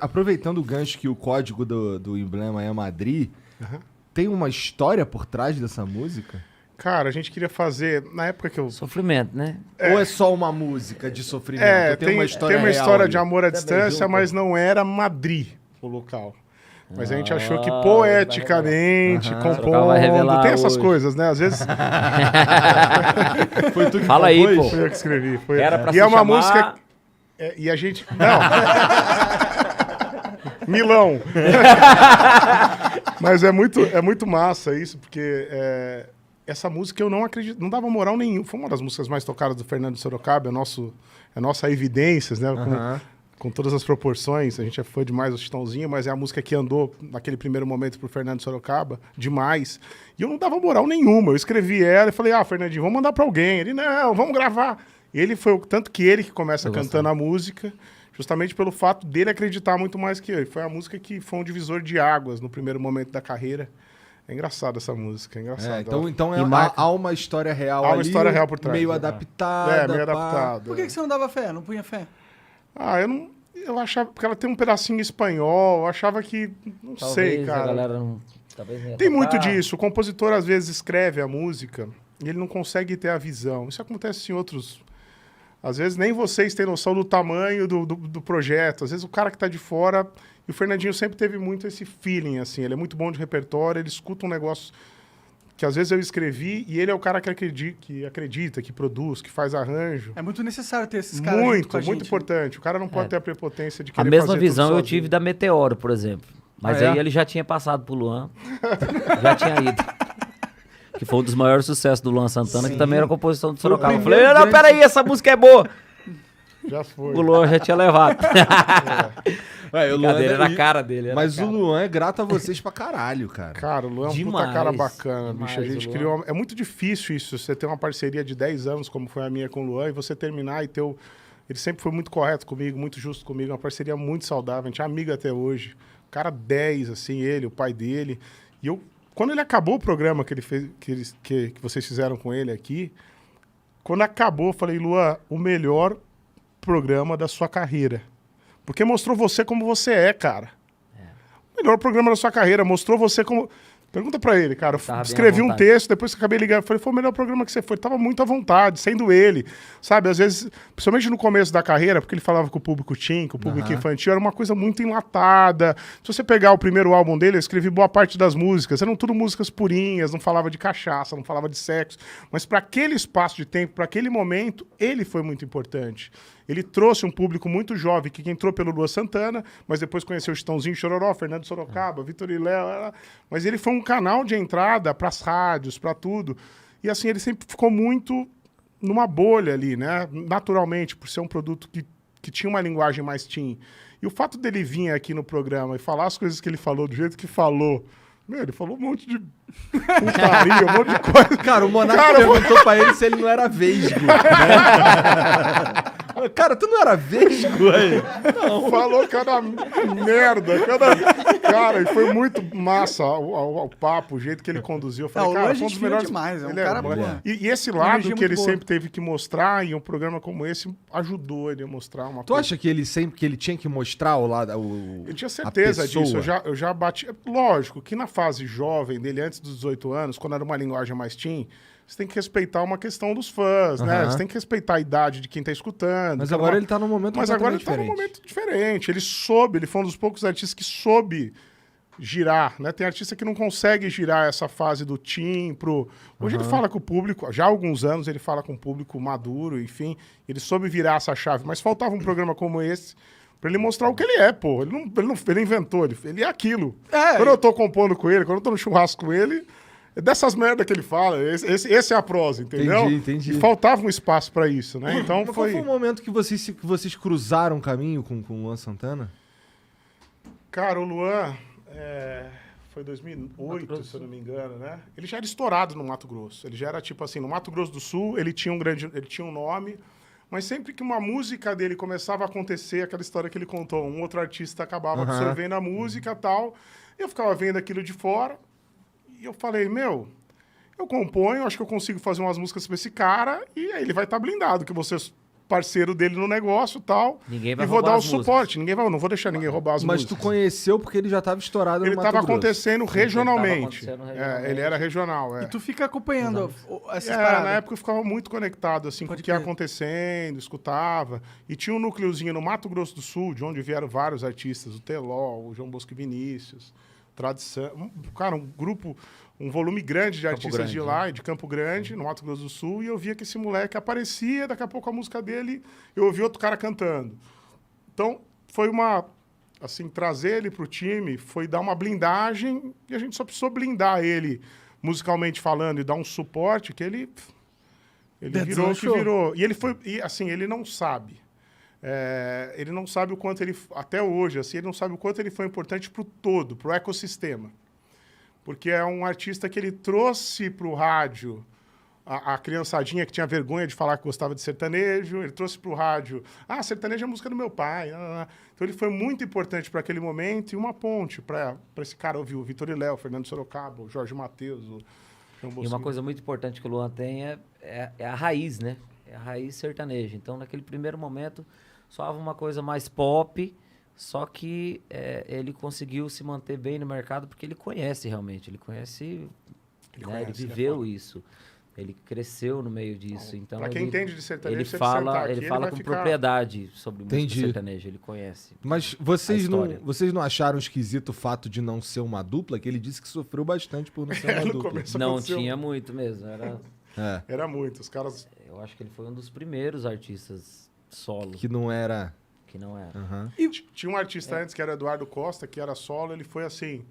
Aproveitando o gancho que o código do emblema é Madrid, tem uma história por trás dessa música? Cara, a gente queria fazer, na época que eu... Sofrimento, né? Ou é só uma música de sofrimento? tem uma história de amor à distância, mas não era Madrid o local. Mas a gente achou que poeticamente, compondo, tem essas coisas, né? Às vezes... Foi tu que Fala aí, compôs? pô. Foi eu que escrevi. Era pra E se é uma chamar- música... e a gente... Não. Milão. Mas é muito massa isso, porque essa música eu não acredito, não dava moral nenhuma. Foi uma das músicas mais tocadas do Fernando Sorocaba, é a nossa Evidências, né? Com todas as proporções, a gente é fã demais do Chitãozinho, mas é a música que andou naquele primeiro momento pro Fernando Sorocaba, demais. E eu não dava moral nenhuma, eu escrevi ela e falei, Fernandinho, vamos mandar pra alguém. Ele, não, vamos gravar. Ele foi, tanto que ele que começa cantando a música, justamente pelo fato dele acreditar muito mais que eu. Foi a música que foi um divisor de águas no primeiro momento da carreira. É engraçada essa música, é engraçada. Então há uma história real Há uma ali, história real por trás, meio né? adaptada. Meio pá. adaptado. Por que você não dava fé? Não punha fé? Eu achava, porque ela tem um pedacinho espanhol, eu achava que, não sei, cara. A galera não, talvez não ia Tem tocar. muito disso, o compositor às vezes escreve a música e ele não consegue ter a visão. Isso acontece em outros... Às vezes nem vocês têm noção do tamanho do projeto. Às vezes o cara que tá de fora... E o Fernandinho sempre teve muito esse feeling, assim. Ele é muito bom de repertório, ele escuta um negócio que às vezes eu escrevi e ele é o cara que acredita, que produz, que faz arranjo. É muito necessário ter esses caras junto com a gente. Muito importante. O cara não pode ter a prepotência de A querer mesma fazer visão tudo eu sozinho. tive da Meteoro, por exemplo. Mas Ah, é? aí ele já tinha passado pro Luan. Já tinha ido. Que foi um dos maiores sucessos do Luan Santana, que também era composição do Foi o Sorocaba. Eu primeiro falei, não, grande- peraí, essa música é boa. Já foi. O Luan já tinha levado. O Brincadeira, era a e- cara dele. era Mas a o cara. Luan é grato a vocês pra caralho, cara. Cara, o Luan é um puta Demais, cara bacana, demais, bicho. A gente o Luan. criou... É muito difícil isso, você ter uma parceria de 10 anos, como foi a minha com o Luan, e você terminar e ter o... Ele sempre foi muito correto comigo, muito justo comigo, uma parceria muito saudável, a gente é amigo até hoje. O cara 10, assim, ele, o pai dele. E eu... Quando ele acabou o programa que ele fez, que vocês fizeram com ele aqui, quando acabou, eu falei, Luan, o melhor programa da sua carreira. Porque mostrou você como você é, cara. O melhor programa da sua carreira, mostrou você como... Pergunta pra ele, cara. Tava bem Escrevi à um vontade. texto, depois que acabei ligando, falei, foi o melhor programa que você foi. Tava muito à vontade, sendo ele. Sabe, às vezes, principalmente no começo da carreira, porque ele falava com o público teen, com o público infantil, era uma coisa muito enlatada. Se você pegar o primeiro álbum dele, eu escrevi boa parte das músicas. Eram tudo músicas purinhas, não falava de cachaça, não falava de sexo. Mas para aquele espaço de tempo, para aquele momento, ele foi muito importante. Ele trouxe um público muito jovem, que entrou pelo Luan Santana, mas depois conheceu o Chitãozinho Chororó, Fernando Sorocaba, Vitor e Léo. Mas ele foi um canal de entrada para as rádios, para tudo. E assim, ele sempre ficou muito numa bolha ali, né? Naturalmente, por ser um produto que tinha uma linguagem mais teen. E o fato dele vir aqui no programa e falar as coisas que ele falou, do jeito que falou... ele falou um monte de putaria, um monte de coisa. Cara, o Monark perguntou pra ele se ele não era vesgo. Né? Cara, tu não era vesgo, aí? Falou cada merda, Cara, e foi muito massa o papo, o jeito que ele conduziu. Eu falei, o cara, Luan foi um gente dos fina melhores... demais, é um Ele cara, bom. pô. E esse Energia lado que muito ele boa. sempre teve que mostrar em um programa como esse, ajudou ele a mostrar uma Tu coisa. acha que ele tinha que mostrar o lado... Eu tinha certeza a pessoa? disso, eu já bati... Lógico que na fase jovem dele, antes dos 18 anos, quando era uma linguagem mais teen, você tem que respeitar uma questão dos fãs, né? Você tem que respeitar a idade de quem tá escutando. Mas que agora uma- ele tá num momento Mas agora ele completamente tá num diferente. momento diferente. Ele foi um dos poucos artistas que soube girar, né? Tem artista que não consegue girar essa fase do teen pro... Hoje ele fala com o público, já há alguns anos ele fala com o público maduro, enfim, ele soube virar essa chave, mas faltava um programa como esse pra ele mostrar o que ele é, pô. Ele inventou, ele é aquilo. Quando eu tô compondo com ele, quando eu tô no churrasco com ele, é dessas merda que ele fala. Esse é a prosa, entendeu? Entendi. E faltava um espaço pra isso, né? Então Mas qual foi o momento que vocês cruzaram caminho com o Luan Santana? Cara, o Luan foi 2008, se eu não me engano, né? Ele já era estourado no Mato Grosso. Ele já era tipo assim, no Mato Grosso do Sul, ele tinha um nome, mas sempre que uma música dele começava a acontecer, aquela história que ele contou, um outro artista acabava absorvendo a música e tal, eu ficava vendo aquilo de fora, e eu falei, eu componho, acho que eu consigo fazer umas músicas pra esse cara, e aí ele vai estar blindado, que você parceiro dele no negócio e tal. Ninguém vai e vou roubar dar o as músicas. suporte. Não vou deixar ninguém roubar as Mas músicas. tu conheceu porque ele já estava estourado Ele no Mato estava Grosso. acontecendo regionalmente. Ele tava acontecendo regionalmente. Ele era regional. E tu fica acompanhando essas Na paradas. época eu ficava muito conectado assim, com o Pode que ia crer. acontecendo, escutava. E tinha um núcleozinho no Mato Grosso do Sul, de onde vieram vários artistas, o Teló, o João Bosco e Vinícius, Tradição. Cara, um grupo, um volume grande de artistas Grande, de lá, de Campo Grande, no Mato Grosso do Sul, e eu via que esse moleque aparecia, daqui a pouco a música dele, eu ouvi outro cara cantando. Então, foi uma... Assim, trazer ele pro time foi dar uma blindagem, e a gente só precisou blindar ele musicalmente falando e dar um suporte que ele virou o que virou. E ele foi, e assim, ele não sabe. Ele não sabe o quanto ele, até hoje, assim, ele não sabe o quanto ele foi importante pro todo, pro ecossistema. Porque é um artista que ele trouxe pro rádio a criançadinha que tinha vergonha de falar que gostava de sertanejo, ele trouxe pro rádio, sertanejo é a música do meu pai. Então ele foi muito importante para aquele momento e uma ponte para esse cara ouvir o Vitor e Léo, Fernando Sorocaba, o Jorge Mateus, o João Bosco. E uma coisa muito importante que o Luan tem é a raiz, né? É a raiz sertaneja. Então, naquele primeiro momento, soava uma coisa mais pop, só que ele conseguiu se manter bem no mercado porque ele conhece realmente. Ele conhece, ele viveu isso. Ele cresceu no meio disso. Então, para quem entende de sertanejo, ele se fala, aqui, ele fala com propriedade sobre música sertaneja. Ele conhece. Mas vocês não acharam esquisito o fato de não ser uma dupla? Que ele disse que sofreu bastante por não ser uma dupla. Não tinha muito mesmo. Era muito. Os caras... Eu acho que ele foi um dos primeiros artistas solo. Que não era. Uhum. E tinha um artista antes, que era Eduardo Costa, que era solo. Ele foi assim...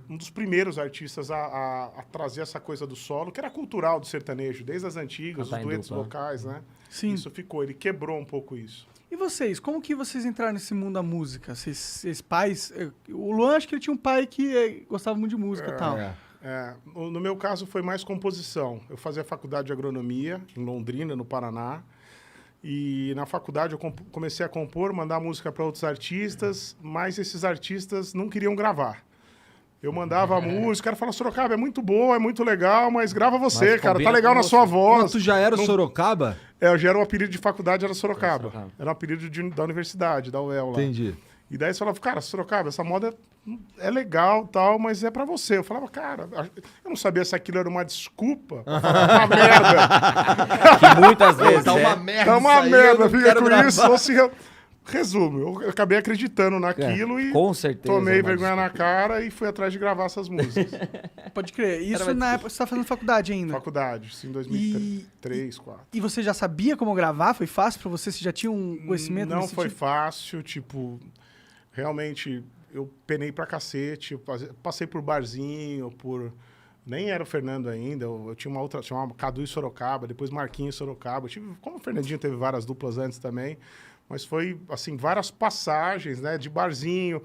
um dos primeiros artistas a trazer essa coisa do solo, que era cultural do sertanejo, desde as antigas, os duetos vocais, né? Sim. Isso ficou, ele quebrou um pouco isso. E vocês, como que vocês entraram nesse mundo da música? Vocês pais... O Luan, acho que ele tinha um pai que gostava muito de música e tal. No meu caso, foi mais composição. Eu fazia faculdade de agronomia em Londrina, no Paraná. E na faculdade eu comecei a compor, mandar música para outros artistas, mas esses artistas não queriam gravar. Eu mandava a música, o cara falava, Sorocaba, é muito boa, é muito legal, mas grava você, mas cara, tá legal na sua voz. Mas tu já era Sorocaba? Eu já era um apelido de faculdade, era Sorocaba. Era um apelido da universidade, da UEL lá. Entendi. E daí você falava, cara, Sorocaba, essa moda é legal tal, mas é pra você. Eu falava, cara, eu não sabia se aquilo era uma desculpa pra falar uma merda. Que muitas vezes tá uma merda. Tá uma merda, fica com gravar. isso. Ou se... Resumo, eu acabei acreditando naquilo e com certeza, tomei vergonha na cara e fui atrás de gravar essas músicas. Pode crer. Isso na época você tá fazendo faculdade ainda? Faculdade, sim, em 2003, 2004. E você já sabia como gravar? Foi fácil pra você? Você já tinha um conhecimento? Não foi fácil, tipo... Realmente, eu penei pra cacete, eu passei por barzinho, nem era o Fernando ainda, eu tinha uma outra, chamava Cadu e Sorocaba, depois Marquinhos e Sorocaba. Como o Fernandinho teve várias duplas antes também, mas foi, assim, várias passagens, né, de barzinho.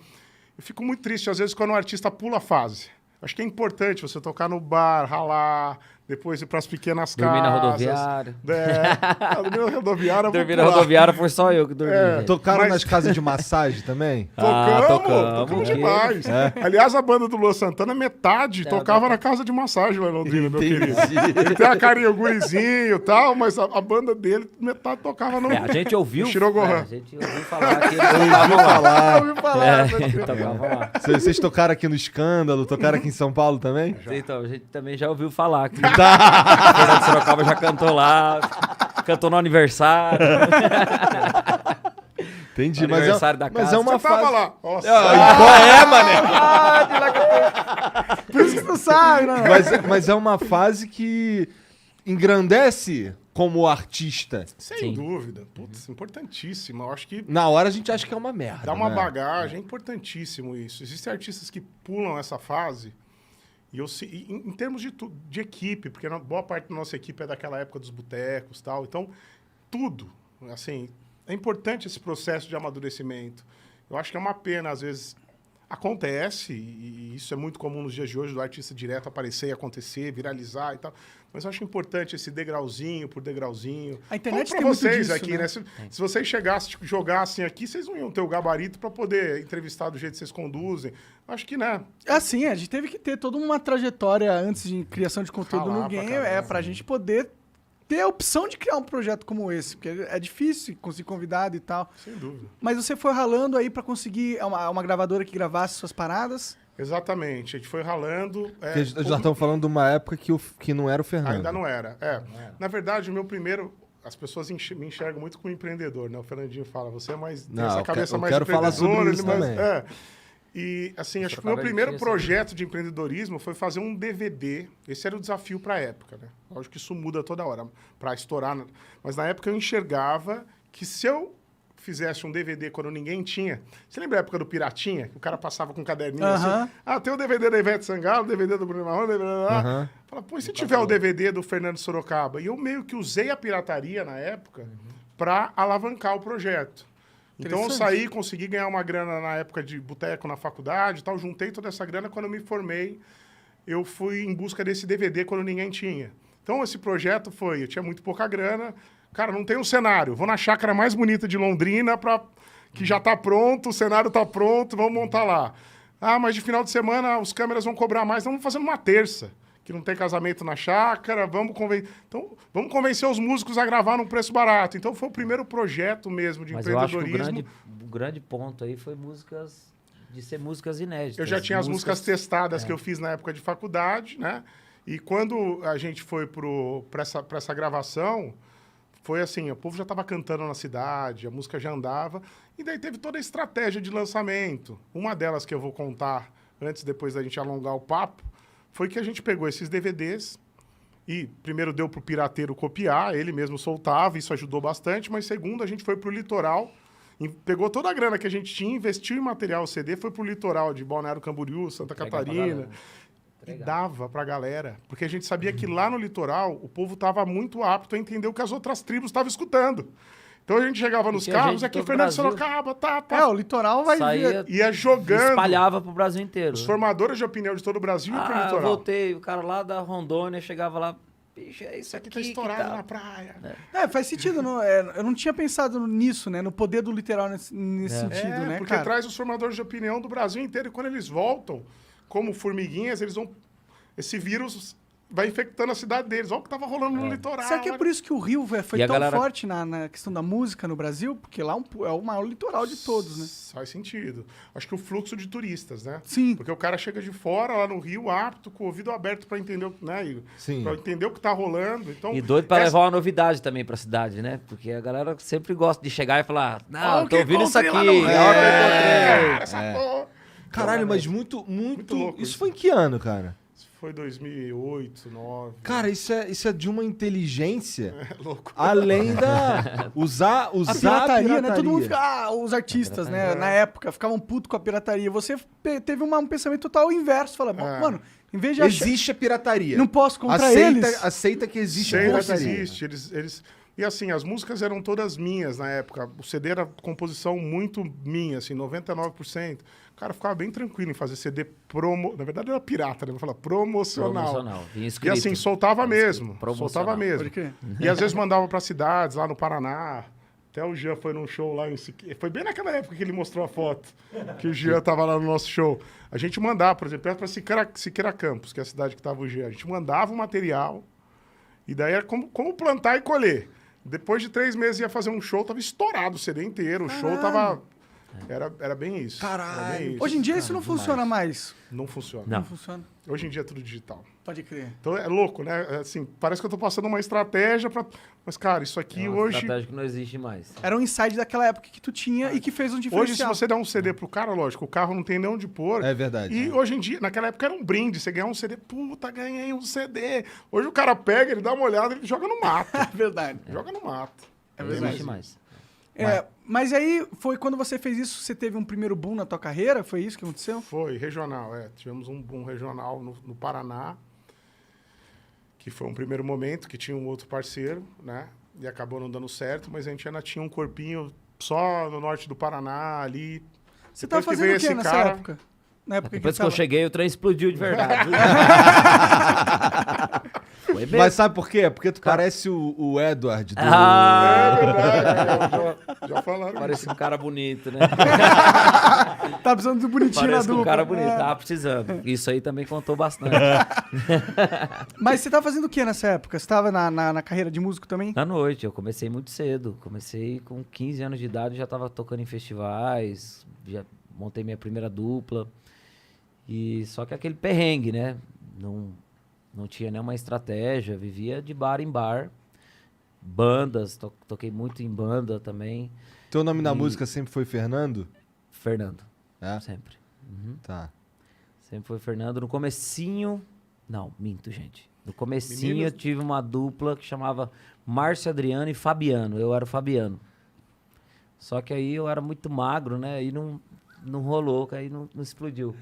Eu fico muito triste, às vezes, quando o artista pula a fase. Acho que é importante você tocar no bar, ralar, depois ir para as pequenas dormir casas. Na rodoviária. Dormir na rodoviária. Dormir na rodoviária foi só eu que dormi. Tocaram nas casas de massagem também? Tocamos demais. Aliás, a banda do Luan Santana, metade tocava na casa de massagem lá em Londrina, meu querido. Ele tem a carinha, o gurizinho e tal, mas a banda dele, metade tocava no... A gente ouviu... A gente ouviu falar que eles tocavam lá. Tocava lá. Vocês tocaram aqui no Escândalo, tocaram aqui em São Paulo também? Então, a gente também já ouviu falar que o Fernando Sorocaba já cantou lá, cantou no aniversário. Entendi, mas é uma Você fase... tava lá. Nossa. mané? Por isso que tu sabe, né? Mas é uma fase que engrandece como artista. Sem dúvida. Putz, importantíssimo. Eu acho que... Na hora a gente acha que é uma merda. Dá uma bagagem, é importantíssimo isso. Existem artistas que pulam essa fase... E em termos de equipe, porque boa parte da nossa equipe é daquela época dos botecos e tal. Então, tudo. Assim, é importante esse processo de amadurecimento. Eu acho que é uma pena, às vezes, acontece, e isso é muito comum nos dias de hoje, do artista direto aparecer e acontecer, viralizar e tal. Mas eu acho importante esse degrauzinho por degrauzinho. A internet tem muito vocês disso, aqui, né? Se vocês jogassem aqui, vocês não iam ter o gabarito para poder entrevistar do jeito que vocês conduzem. Acho que, né? Assim, a gente teve que ter toda uma trajetória antes de criação de conteúdo no game, pra gente poder ter a opção de criar um projeto como esse, porque é difícil conseguir convidado e tal. Sem dúvida. Mas você foi ralando aí pra conseguir uma gravadora que gravasse suas paradas? Exatamente, a gente foi ralando. Porque já estão falando de uma época que não era o Fernando. Ainda não era. Na verdade, o meu primeiro... As pessoas me enxergam muito como empreendedor, né? O Fernandinho fala, você é mais... tem essa cabeça mais quero falar sobre isso também. E, assim, acho que o meu primeiro projeto de empreendedorismo foi fazer um DVD. Esse era o desafio para a época, né? Lógico que isso muda toda hora, para estourar. Mas na época eu enxergava que se eu fizesse um DVD quando ninguém tinha... Você lembra a época do Piratinha? Que o cara passava com um caderninho assim? Ah, tem o DVD da Ivete Sangalo, o DVD do Bruno Marrone, Fala, pô, e se tiver o DVD do Fernando Sorocaba? E eu meio que usei a pirataria na época para alavancar o projeto. Então eu saí, consegui ganhar uma grana na época de boteco na faculdade e tal, juntei toda essa grana. Quando eu me formei, eu fui em busca desse DVD quando ninguém tinha. Então esse projeto eu tinha muito pouca grana, cara, não tem um cenário, vou na chácara mais bonita de Londrina, que já tá pronto, o cenário tá pronto, vamos montar lá. Ah, mas de final de semana os câmeras vão cobrar mais, então vamos fazer numa terça, que não tem casamento na chácara, vamos convencer os músicos a gravar num preço barato. Então foi o primeiro projeto mesmo de empreendedorismo. Eu acho que o grande ponto aí foi ser músicas inéditas. Eu já tinha as músicas testadas que eu fiz na época de faculdade, né? E quando a gente foi para essa gravação, foi assim, o povo já estava cantando na cidade, a música já andava, e daí teve toda a estratégia de lançamento. Uma delas que eu vou contar depois da gente alongar o papo, foi que a gente pegou esses DVDs e primeiro deu para o pirateiro copiar, ele mesmo soltava, isso ajudou bastante, mas segundo, a gente foi para o litoral, pegou toda a grana que a gente tinha, investiu em material CD, foi para o litoral de Balneário Camboriú, Santa Catarina, e dava para a galera, porque a gente sabia que lá no litoral o povo estava muito apto a entender o que as outras tribos estavam escutando. Então a gente chegava nos carros, aqui Fernando Sorocaba, o litoral ia jogando. Espalhava pro Brasil inteiro. Os formadores de opinião de todo o Brasil iam pro litoral. Eu voltei, o cara lá da Rondônia chegava lá, bicho, é isso aqui tá estourado na praia. Faz sentido. Eu não tinha pensado nisso, né? No poder do litoral nesse sentido, né, porque traz os formadores de opinião do Brasil inteiro. E quando eles voltam, como formiguinhas, esse vírus vai infectando a cidade deles. Olha o que estava rolando no litoral. Será que é por isso que o Rio foi tão forte na questão da música no Brasil? Porque lá é o maior litoral de todos, né? Faz sentido. Acho que o fluxo de turistas, né? Sim. Porque o cara chega de fora, lá no Rio, apto, com o ouvido aberto para entender, né? Para entender o que está rolando. Então, e doido para levar uma novidade também para a cidade, né? Porque a galera sempre gosta de chegar e falar, não, tô ouvindo isso aqui. Caralho, mas muito louco isso foi em que ano, cara? Foi 2008, 2009. Cara, isso é de uma inteligência. Louco. Além da... Usar a pirataria, né? Todo mundo fica... os artistas, né? Na época, ficavam putos com a pirataria. Você teve um pensamento total inverso. Fala, mano, em vez de existe a pirataria. Não posso contra eles. Aceita que existe a pirataria. Existe. E assim, as músicas eram todas minhas na época. O CD era composição muito minha, assim, 99%. O cara ficava bem tranquilo em fazer CD na verdade era pirata, né? Vou falar promocional. E assim, soltava mesmo. Soltava mesmo. E às vezes mandava para cidades, lá no Paraná. Até o Jean foi num show lá em Siqueira. Foi bem naquela época que ele mostrou a foto, que o Jean tava lá no nosso show. A gente mandava, por exemplo, para Siqueira Campos, que é a cidade que tava o Jean. A gente mandava o material, e daí era como plantar e colher. Depois de 3 meses ia fazer um show, tava estourado o CD inteiro. O show tava... Era bem isso. Caralho. Bem isso. Hoje em dia isso não funciona mais. Não funciona. Não funciona. Hoje em dia é tudo digital. Pode crer. Então é louco, né? Assim, parece que eu tô passando uma estratégia pra... Mas, cara, isso aqui hoje... estratégia que não existe mais. Era um insight daquela época que tu tinha e que fez um diferencial. Hoje, se você der um CD pro cara, lógico, o carro não tem nem onde pôr. É verdade. E hoje em dia, naquela época era um brinde. Você ganhar um CD, puta, ganhei um CD. Hoje o cara pega, ele dá uma olhada, ele joga no mato. É verdade. Joga no mato. É verdade. Não existe mais. Mas aí, foi quando você fez isso, você teve um primeiro boom na tua carreira? Foi isso que aconteceu? Foi, regional, Tivemos um boom regional no Paraná, que foi um primeiro momento, que tinha um outro parceiro, né? E acabou não dando certo, mas a gente ainda tinha um corpinho só no norte do Paraná, ali. Você tava fazendo o quê nessa época? Na época Depois que eu cheguei, o trem explodiu de verdade. Mas sabe por quê? Porque tu parece o Edward do... É verdade, já falaram. Parece um cara bonito, né? Tá precisando do bonitinho Parece na que dupla. um cara bonito, É. tava precisando. Isso aí também contou bastante. Mas você tava fazendo o que nessa época? Você tava na carreira de músico também? À noite, eu comecei muito cedo. Comecei com 15 anos de idade, já tava tocando em festivais, já montei minha primeira dupla. E só que aquele perrengue, né? Não tinha nenhuma estratégia, vivia de bar em bar. Bandas, toquei muito em banda também. Teu nome na E- música sempre foi Fernando? Fernando, É? sempre. Uhum. Tá. Sempre foi Fernando. No comecinho... Não, minto, gente. No comecinho Meninos- eu tive uma dupla que chamava Márcio Adriano e Fabiano. Eu era o Fabiano. Só que aí eu era muito magro, né? Aí não rolou, que aí não explodiu.